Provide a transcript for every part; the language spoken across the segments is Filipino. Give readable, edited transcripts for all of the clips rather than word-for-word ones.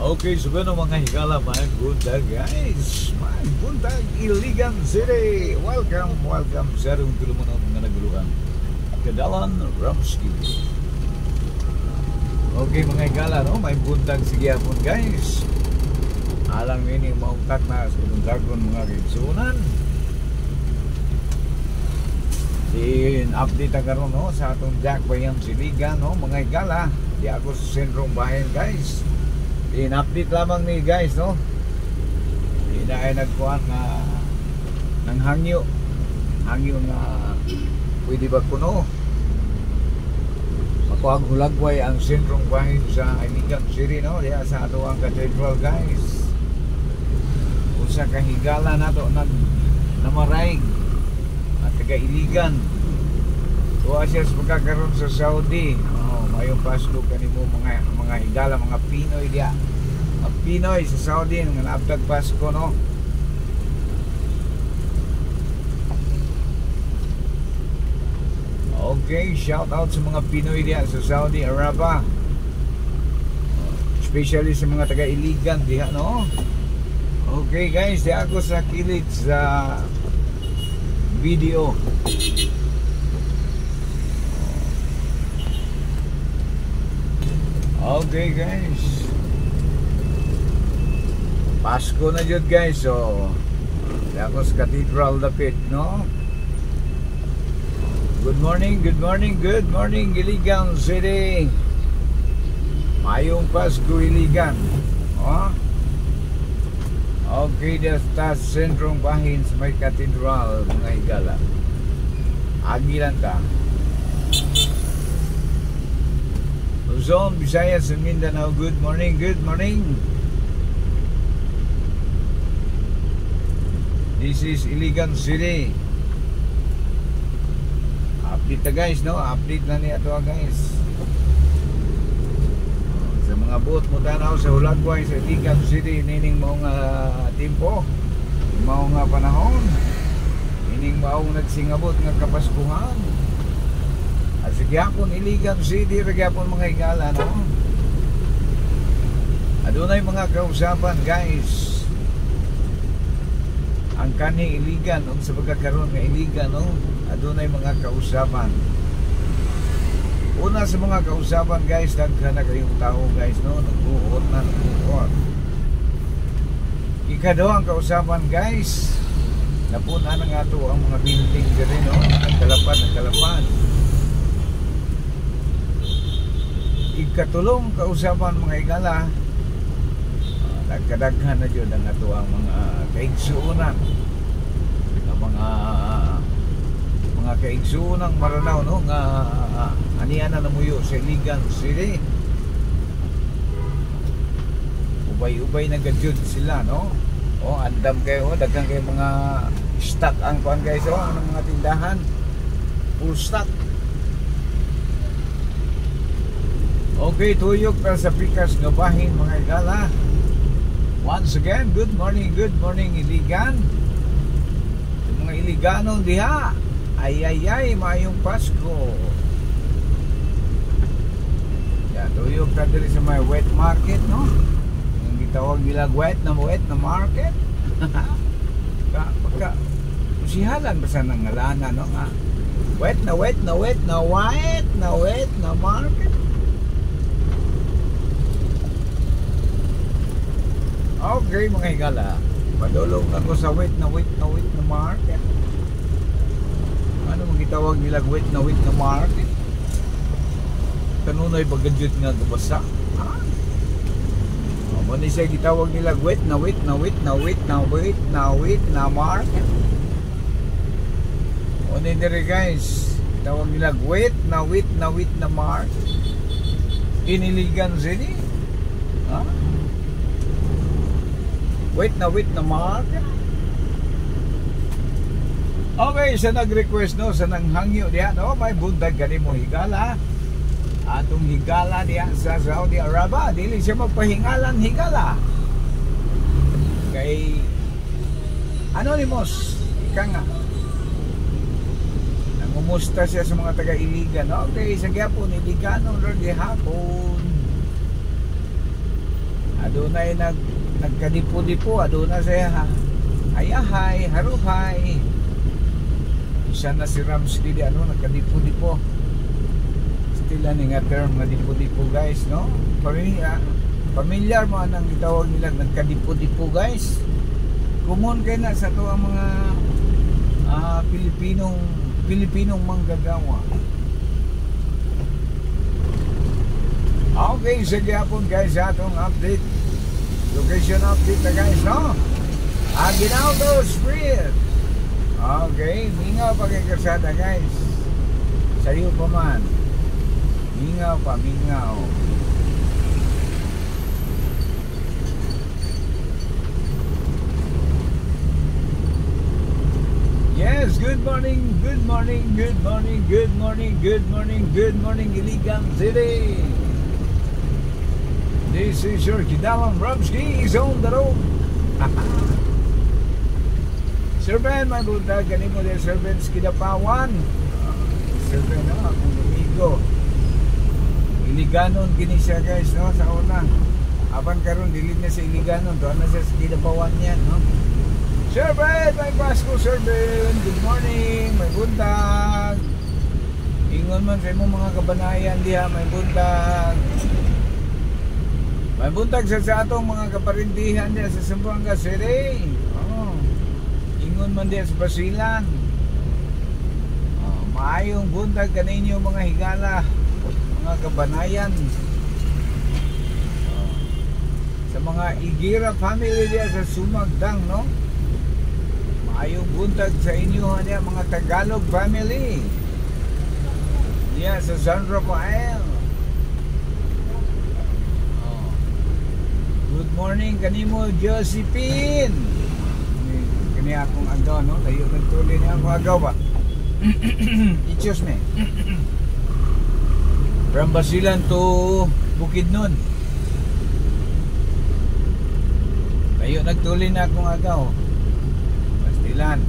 Okay, so ano mga higala, mga bundag guys, mga bundag Iligan City. Welcome sa arong tuluman ng mga naguluhan Kadalan Ramsky. Okay mga higala, no? May bundag sige hapon guys. Alang nini maungkat na sa bundagon mga kaigsunan. In-update ang karon, no? Sa atong Jack Bayam Siligan, no? Mga higala, di ako sa sentrong bayan guys. In-update lamang ni guys, no? Hindi na ay nagkuhan nga ng hangyo nga pwede ba kuno makuhag hulagway ang sentrong bahin sa Iligan City, no? Diya sa ato ang cathedral guys. Usa ka higala nato namaraig at taga Iligan. Tuwa siya sa pagkakaroon sa Saudi. Mayong Pasko kanimo mga higala, mga Pinoy diya. Mga Pinoy sa Saudi nga naabdag Pasko, no? Okay, shout out sa mga Pinoy diya sa Saudi Arabia. Especially sa mga taga Iligan diya, no? Okay guys, di ako sa kilit sa video. Okay guys, Pasko na jud guys. So ako sa Cathedral dapit, no? Good morning Iligan City. Mayong Pasko Iligan, oh? Okay, dasta sentrong bahin sa may Cathedral mga higala. Agilan ta Luzon, Visayas, and Mindanao. Good morning. This is Iligan City. Update na guys, no? Update na niya ito guys. Sa mga boat mo tanaw sa hulagway sa Iligan City, nining maong timpo, maong panahon, nining maong nagsingabot nga kapaskuhan. Sige hapon Iligan City, sige hapon mga higala, no? Adunay mga kausapan guys. Ang kani Iligan, sa pagkakaroon ng Iligan, no? Adunay mga kausapan. Una sa mga kausapan guys, daghan na kayong tao guys, no? Nagbuot. Ikaduhang kausapan guys, napuna na nga to ang mga building diri, no? Nagkalapad. Ikatulong kausapan mga higala, nagkadaghan na dyan ang ato ang mga kaigsuunan, mga kaigsuunang maranaw, no? Nga aniyan na namuyo sa Iligan City. Ubay na gadyod sila, no? Andam kayo, daghan kayo mga stock ang kuan guys, ang mga tindahan full stock. Okay, tuyok para sa pikas nga bahin mga higala. Once again, good morning Iligan. Sa mga Iliganong diha, ay mayong Pasko. Yan, tuyok ka diri sa may wet market, no? Yung gitawag nila wet na market. Pagka usihalan basta ng ngalana, no? Wet na market. Okay mga higala, padulong ako sa wait na market. Ano mang gitawag nila wait na market? Kanunay bagadyot nga gabasa. Muna siya gitawag nila wait na market. O nindiri guys, gitawag nila wait na market in Iligan City. Wait na market. Okay, sa nag-request, no, sa nanghangyo diya, no, may bundag gani mo higala. Atong higala diya sa Saudi Arabia, dili siya magpahingalan higala. Kay Anonymous, ika nga. Nangumusta siya sa mga taga Iligan. Okay, sa gyapon Iligan, Lord, gihapon. adunay nagkadipo-dipo, aduna siya ayahay, haruhay. Isa na si Ramsky di ano, nagkadipo-dipo. Still ani nga term nga dipo-dipo guys, no? Familiar mo anang itawag nila nagkadipo-dipo guys. Common kay na sa to ang mga Pilipinong manggagawa. Okay, sige po guys, atong update. Location update na guys, no? Aguinaldo Street. Okay, mingaw pa kay Karsada guys. Sa'yo pa man. Mingaw pa, mingaw. Yes, good morning, good morning, good morning, good morning, good morning, good morning, Iligan City. This is your Kidalang Ramsky is on the road. Sir Ben, may buntag, ganin mo din Sir Ben's Kidapawan. Sir Ben, no, akong amigo. Iliganon gini siya guys, no, sa una. Apan karon dili na sa Iliganon, doon na siya sa Kidapawan yan, no. Sir Ben, may Pasko Sir Ben, good morning, may buntag. Ingon man sa imong mga kabanayan diha, may buntag. May buntag sa atong mga kaparindihan diya sa Zamboanga City. Oh. Ingon man diya sa Basilan. Oh, maayong buntag kaninyo mga higala, mga kabanayan. Oh. Sa mga Igira family diya sa Sumagdang, no? Maayong buntag sa inyo diya mga Tagalog family. Diya sa San Rafael. Good morning kanimo Josephine. Kani akong agaw, no? Layo nagtuloy niya akong agaw ba? Excuse me. From Basilan to Bukidnon. Layo nagtuloy na akong agaw. Basilan.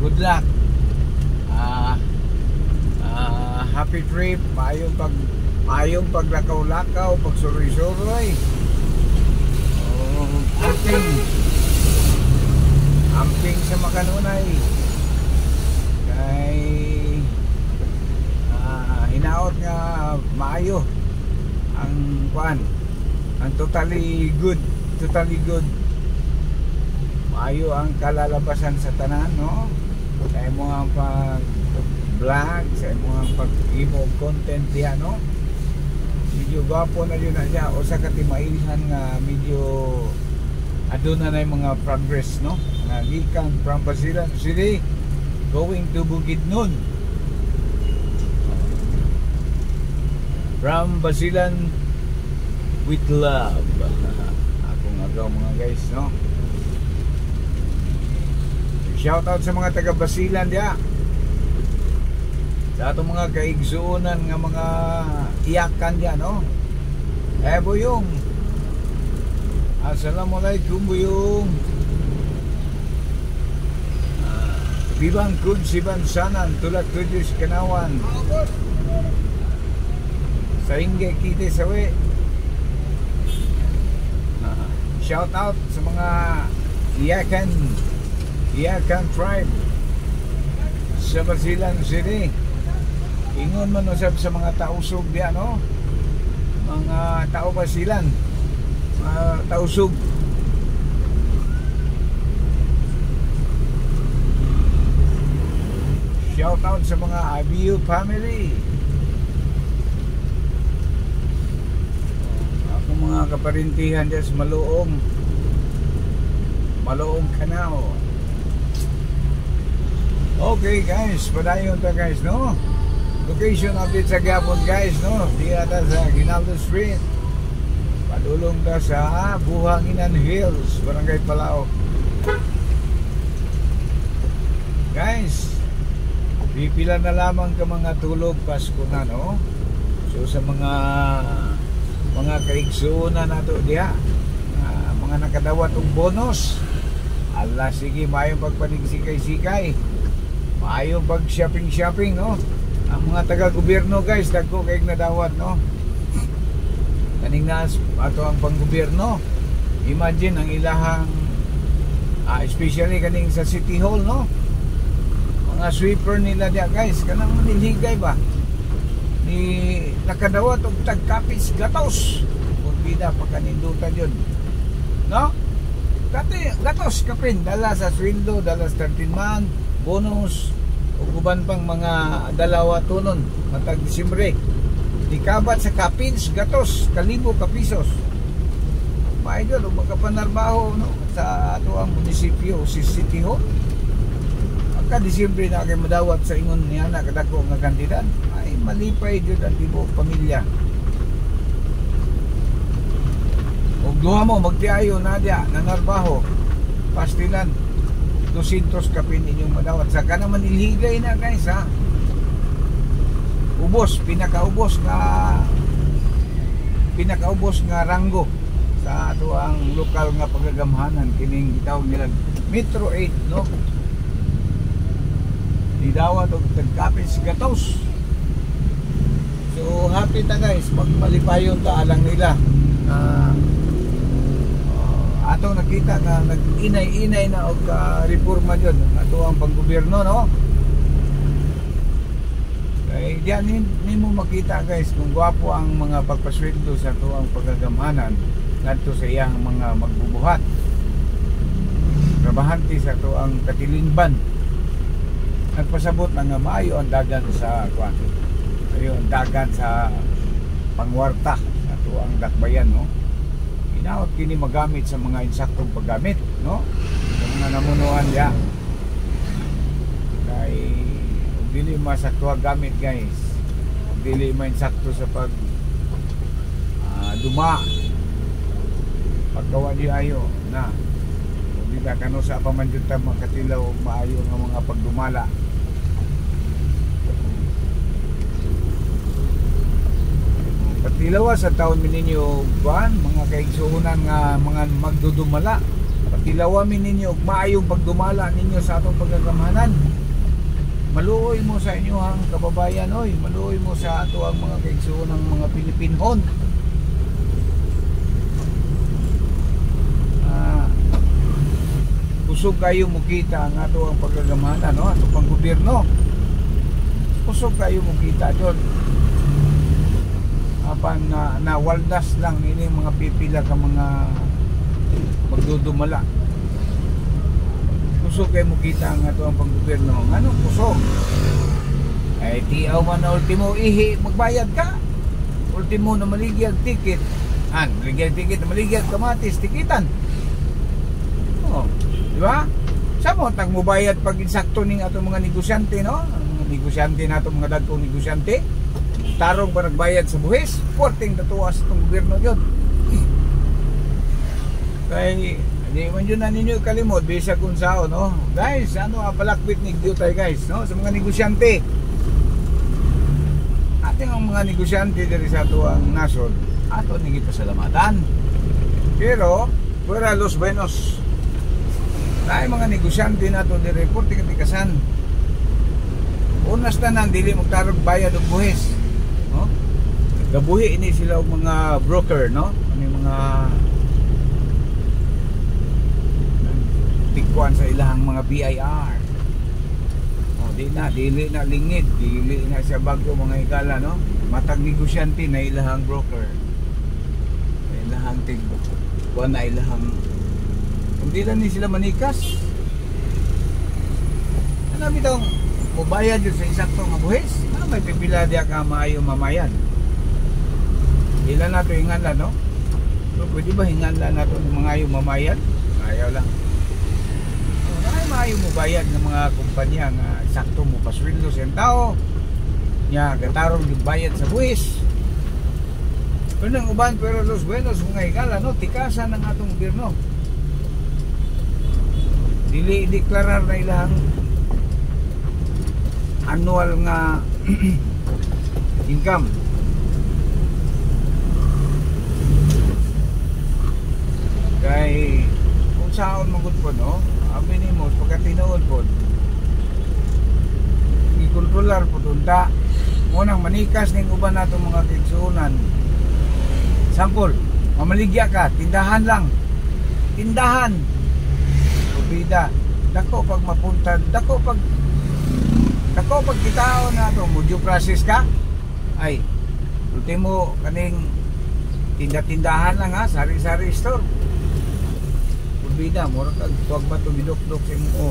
Good luck. Happy trip. Mayong paglakaw-lakaw, pagsuroy-suroy. Oh, amping sa makanunay. Kay hinaot nga maayo ang kuan. Ang totally good. Maayo ang kalalabasan sa tanan, no? Kaya mo ang pag-vlog, sa mo ang pag-give content diyan, no? Medyo gwapo na yun na siya o sa katimaihan nga medyo aduna na yung mga progress, no? Nga gikan from Basilan City going to Bukidnon, from Basilan with love. Akong agaw mga guys, no? Shout out sa mga taga Basilan diya, sa atong mga kaigsuunan nga mga iyakan dyan, no? Buyong, assalamualaikum Buyong. Bibang kun siban sanan tulad tudis kanawan sa ingge kite sawe. Shout out sa mga iyakan tribe sa Basilan City. Ingon man usab sa mga tausog diyan, no? Mga tao Basilan, mga tausog. Shout out sa mga Abiu family. Ako mga kaparintihan diyan sa Maluong Canal. Okay guys, padayon ta guys, no? Location update sa Gapon guys, no? Diya ta sa Aguinaldo Street. Padulong ta sa Buhanginan Hills, Barangay Palao. Guys, pipila na lamang ka mga tulog Pasko na, no? So sa mga kaigsuunan nato diya, mga nakadawat og bonus. Ala, sige, mayong pagpanig-sikay-sikay. Mayong pag-shopping, no? Ang mga taga-gobyerno guys, dagko kayong nadawat, no? kaning nas ato ang panggobyerno. Imagine ang ilahang especially kaning sa City Hall, no, mga sweeper nila dia guys, kanang manilhigay ba ni nakadawat og tagkapis gatos kung bida pa kanindutan yun, no, gatos kapin dala sa sweldo, dala sa 13 month bonus ug uban pang mga dalawa tunon matag Disyembre, dikabat sa kapins gatos kalibo ka pisos. Maidol o magkapanarbaho, no, sa ato ang munisipyo si City Hall. Pagka Disyembre na kayo madawat sa ingon niya na kadako nga kandidat, ay malipay dyan ang tibok pamilya. O duha mo magtiayo na diya nanarbaho pastilan 200 kapin inyong madawat sa kanaman ilhigay na guys, ha. Pinakaubos nga ranggo sa ato ang lokal nga pagagamhanan kining gitawag nila Metro 8, no, didawat og tagkapis gatos. So happy ta guys, magmalipayon ta alang nila ato nakita na nag-inay-inay na og reforma dyan ato ang panggobyerno, no. Kaya diyan nimo makita guys kung gwapo ang mga pagpasweldo sa ato ang pagagamhanan ngadto sa iyang mga magbubuhat, trabahante sa ato ang katilinban. Nagpasabot na nga maayo ang dagan sa kwan, ayo ang dagan sa pangwarta sa ato ang dakbayan, no. Inaot kini magamit sa mga insaktong paggamit, no, sa mga namunuan ya. Kay dili masakto gamit guys, dili mainsakto sa pag duma paggawa di ayo na di ba kano sa pamanjud ta makatilaw og maayo nga mga pagdumala. Patilawa sa taon mininyo ban mga kaigsuonan nga mga magdudumala, patilawa mininyo og maayong pagdumala ninyo sa atong pagagamhanan. Maluoy mo sa inyo ang kababayan, oy, maluoy mo sa ato ang mga kaigsuonang mga Pilipinhon. Kusog kayo mukita ang ato ang pagagamhanan, no, ato pang gobyerno. Kusog kayo mukita doon. Apan na waldas lang ini mga pipila ka mga magdudumala. Kusog kayo mukita ang ato ang pang gobyerno. Anong kusog? Ay tiaw man na ultimo ihi magbayad ka. Ultimo na maligyan ticket. Maligyan ticket, maligyan kamatis tikitan. Oh. Diba? Sa mo tag mobayad pag insakto ning ato mga negosyante, no? Ang negosyante nato mga dagkong negosyante tarong pa nagbayad sa buhis, porting datuwas itong gobyerno yun. Kaya hindi man yun na ninyo kalimot bisag kung sao, no? Guys, ano palakbit ni tayo guys, no? Sa mga negosyante, ating ang mga negosyante diri sa ato ang nasod, ato ni kita salamatan. Pero fuera los buenos, ay mga negosyante nato di report katikasan. Unas tanan dili magtarog bayad og buhis, no? Gabuhi ini sila og mga broker, no? Ano mga tigkuan sa ilahang mga BIR. Oh, dili na lingid, dili na siya bago mga higala, no? Matag negosyante na ilahang broker. Ilahang tigkuan na ilahang. Hindi lang ni sila manikas. Ano bitong mubayad yun sa isakto nga buhis? May pipila diya ka maayo mamayan. Ilan nato hinganlan, no? So, pwede ba hinganlan nato ng mga ayaw mamayan? Ayaw lang. So, maayo mubayad ng mga kumpanya nga isakto mo pasweldo sa tao. Nya gatarong yung bayad sa buhis. Pero nang uban pero los buenos mga higala, no? Tikasan ng atong gobyerno. Dili deklarar na ilang annual nga income. Kay kung saan magud po, no, abi nimo pagka tinuod po i-kontrolar po tunta mo nang manikas ning uban nato mga kaigsuonan Sample, mamaligya ka, tindahan lang. Tindahan. Kubida. Dako pag mapunta, dako pag kitao na to, mo due process ka. Ay, ultimo kaning tindahan lang ha, sari-sari store. Kubida, mura kag tuwag ba to gidok-dok sa mo.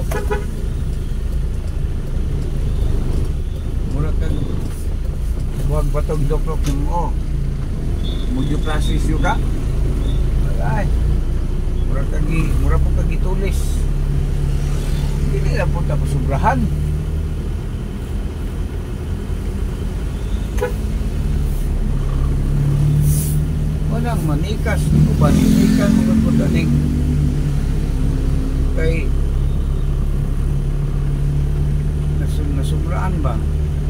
Mura kag tuwag ba to gidok-dok sa mo. Mo due process yo ka. Ay, mura po kagitulis. Hindi na po tapos sobrahan. Walang manikas, manikas mga putaning. Kay nasubraan ba?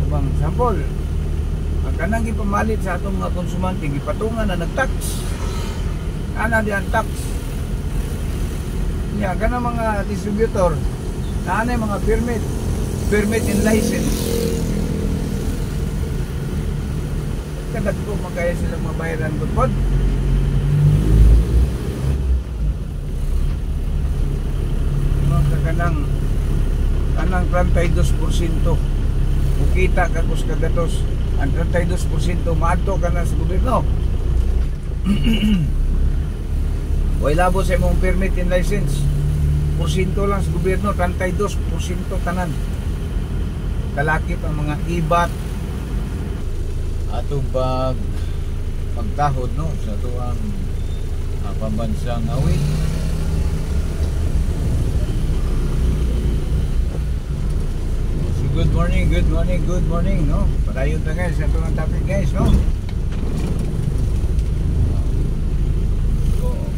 Ibang sample. Ang kanang ipamalit sa atong mga konsumante, ipatungan na nag-tax. Ana di ang tax. Nya kana mga distributor, naanay mga permit and license. Kadag ko magkaya silang mabayaran gud. Kanang 32%. Mukita ka kus kagatos, ang 32% maadto ka na sa gobyerno. Way labo sa imong permit and license. Porsyento lang sa gobyerno, 32% tanan. Kalakip ang mga ibat. Atong pagtahod no sa tuang pambansang awit. So good morning no. Padayon ta guys sa tuang topic guys no.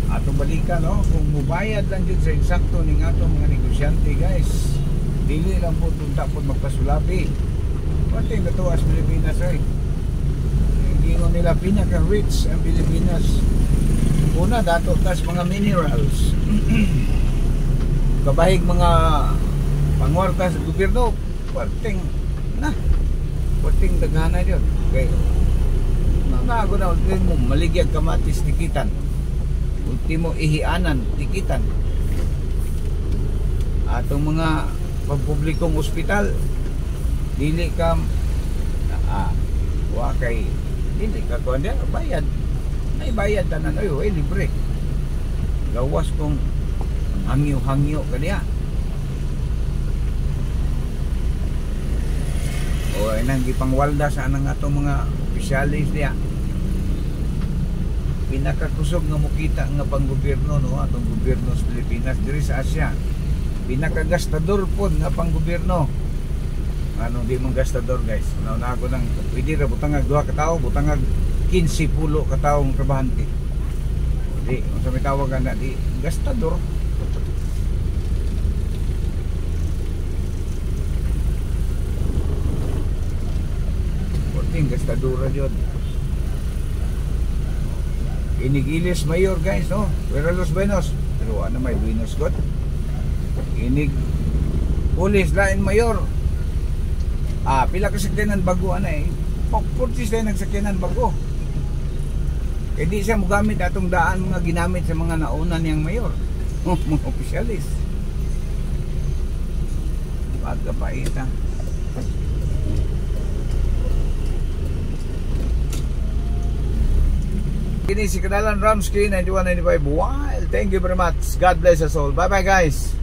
Atong balikan no, kung mubayad lang jud sa eksakto ning atong mga negosyante guys, dili lang po tunta po magpasulapi. Pati nga to as Pilipinas ay gingon nila pinaka-rich ang Pilipinas. Una dato tas mga minerals. Kabahig mga pangwarta sa gobyerno, pating daghana jud. Okay. Nanago na mo maligyag kamatis tikitan. Ultimo ihianan, tikitan. Atong mga pagpublikong ospital, dili ka wakay, dili ka kuan dia bayad. Ay bayad tanan ay libre. Gawas kong hangyo-hangyo kaniya. O nang gipangwalda sa anang atong mga opisyalis diya. Pinakakusog nga mukita nga panggobyerno no, atong gobyerno sa Pilipinas diri sa Asia. Pinakagastador pod nga panggobyerno. Ano di mong gastador guys. Una ako nang pwede ra butangag 2 ka tawo, butangag 15 pulo ka tawo ang trabahante. Di unsa may tawag ana di gastador. Porting gastadora jud. Inig-ilis mayor guys no, pero Los Buenos, pero ano may Buenos God. Inig pulis lain mayor. Pila ka sakyanan bago ana eh. Pagpurtis tayo nagsakyanan bago. Eh di siya mogamit atong daan mga ginamit sa mga nauna niyang mayor. Mga opisyalis. Pagkapait ha. Ini si Kadalan Ramsky 9195 Wild. Thank you very much. God bless us all. Bye bye guys.